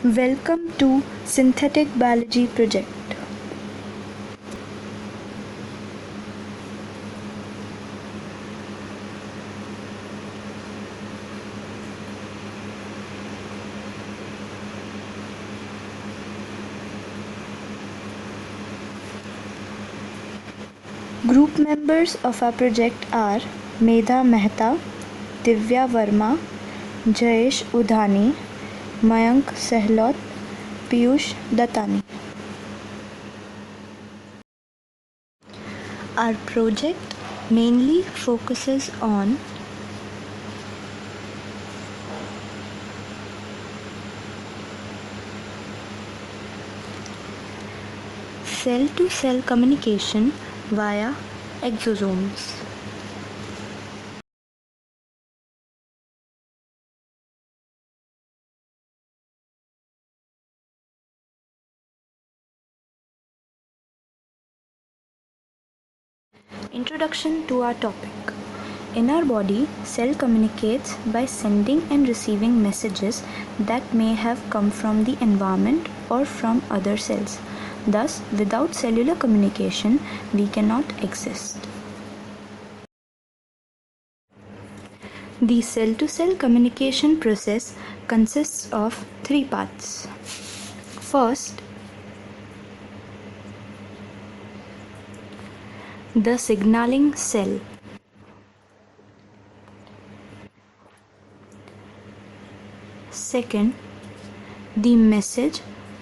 Welcome to Synthetic Biology Project. Group members of our project are Medha Mehta, Divya Verma, Jayesh Udhani, Mayank Sehlot, Piyush Dattani. Our project mainly focuses on cell-to-cell communication via exosomes. Introduction to our topic. In our body, cell communicates by sending and receiving messages that may have come from the environment or from other cells. Thus, without cellular communication, we cannot exist. The cell-to-cell communication process consists of three parts. First, the signaling cell. Second, the message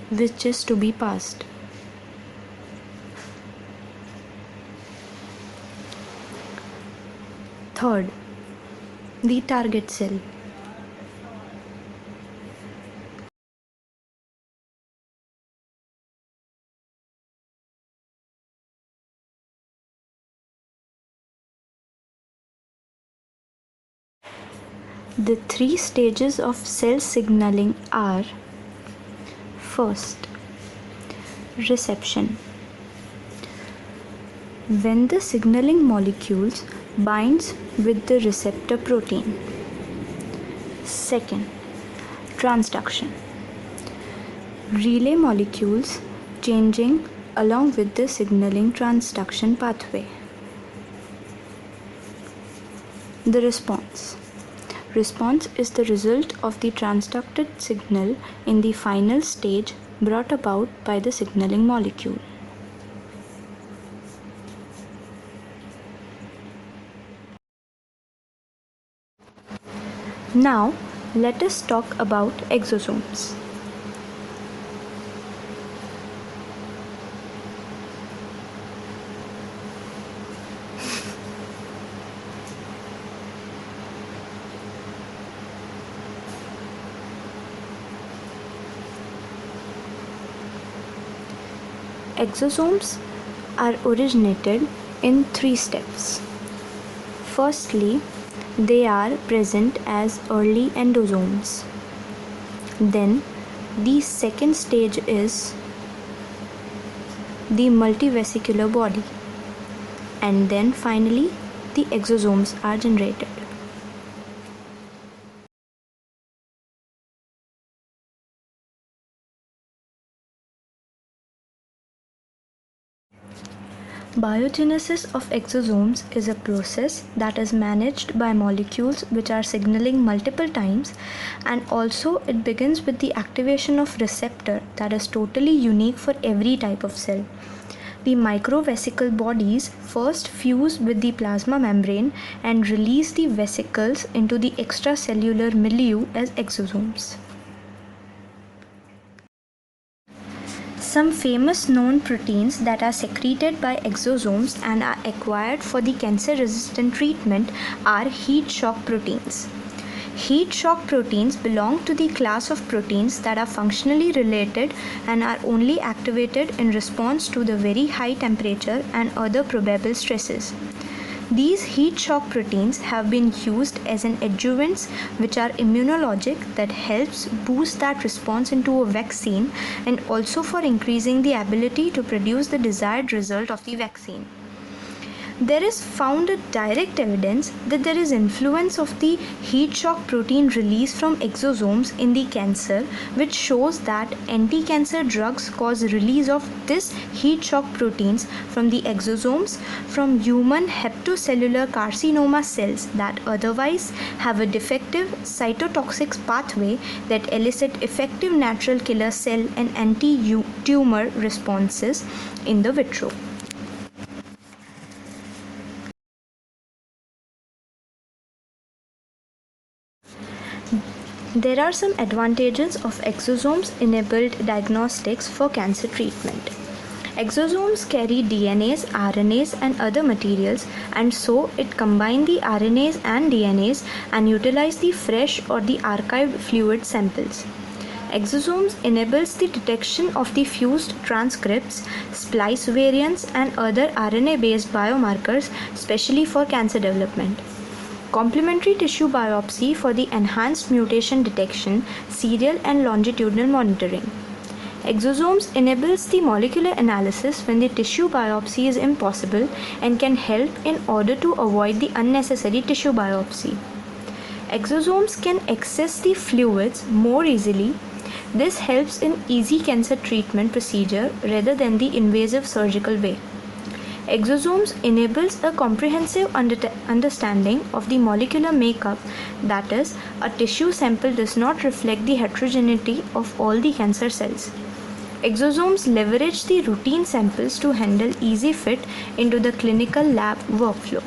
which is to be passed. Third, the target cell. The three stages of cell signaling are: first, reception. When the signaling molecules binds with the receptor protein. Second, transduction. Relay molecules changing along with the signaling transduction pathway. The response. Response is the result of the transducted signal in the final stage brought about by the signaling molecule. Now, let us talk about exosomes. Exosomes are originated in three steps. Firstly, they are present as early endosomes. Then, the second stage is the multivesicular body. And then finally, the exosomes are generated. Biogenesis of exosomes is a process that is managed by molecules which are signaling multiple times, and also it begins with the activation of receptor that is totally unique for every type of cell. The microvesicle bodies first fuse with the plasma membrane and release the vesicles into the extracellular milieu as exosomes. Some famous known proteins that are secreted by exosomes and are acquired for the cancer-resistant treatment are heat shock proteins. Heat shock proteins belong to the class of proteins that are functionally related and are only activated in response to the very high temperature and other probable stresses. These heat shock proteins have been used as an adjuvants which are immunologic, that helps boost that response into a vaccine, and also for increasing the ability to produce the desired result of the vaccine. There is found a direct evidence that there is influence of the heat shock protein release from exosomes in the cancer, which shows that anti-cancer drugs cause release of this heat shock proteins from the exosomes from human hepatocellular carcinoma cells that otherwise have a defective cytotoxic pathway that elicit effective natural killer cell and anti-tumor responses in the vitro. There are some advantages of exosomes-enabled diagnostics for cancer treatment. Exosomes carry DNAs, RNAs and other materials, and so it combines the RNAs and DNAs and utilize the fresh or the archived fluid samples. Exosomes enables the detection of the fused transcripts, splice variants and other RNA-based biomarkers, especially for cancer development. Complementary tissue biopsy for the enhanced mutation detection, serial and longitudinal monitoring. Exosomes enables the molecular analysis when the tissue biopsy is impossible and can help in order to avoid the unnecessary tissue biopsy. Exosomes can access the fluids more easily. This helps in easy cancer treatment procedure rather than the invasive surgical way. Exosomes enables a comprehensive understanding of the molecular makeup, that is, a tissue sample does not reflect the heterogeneity of all the cancer cells. Exosomes leverage the routine samples to handle easy fit into the clinical lab workflow.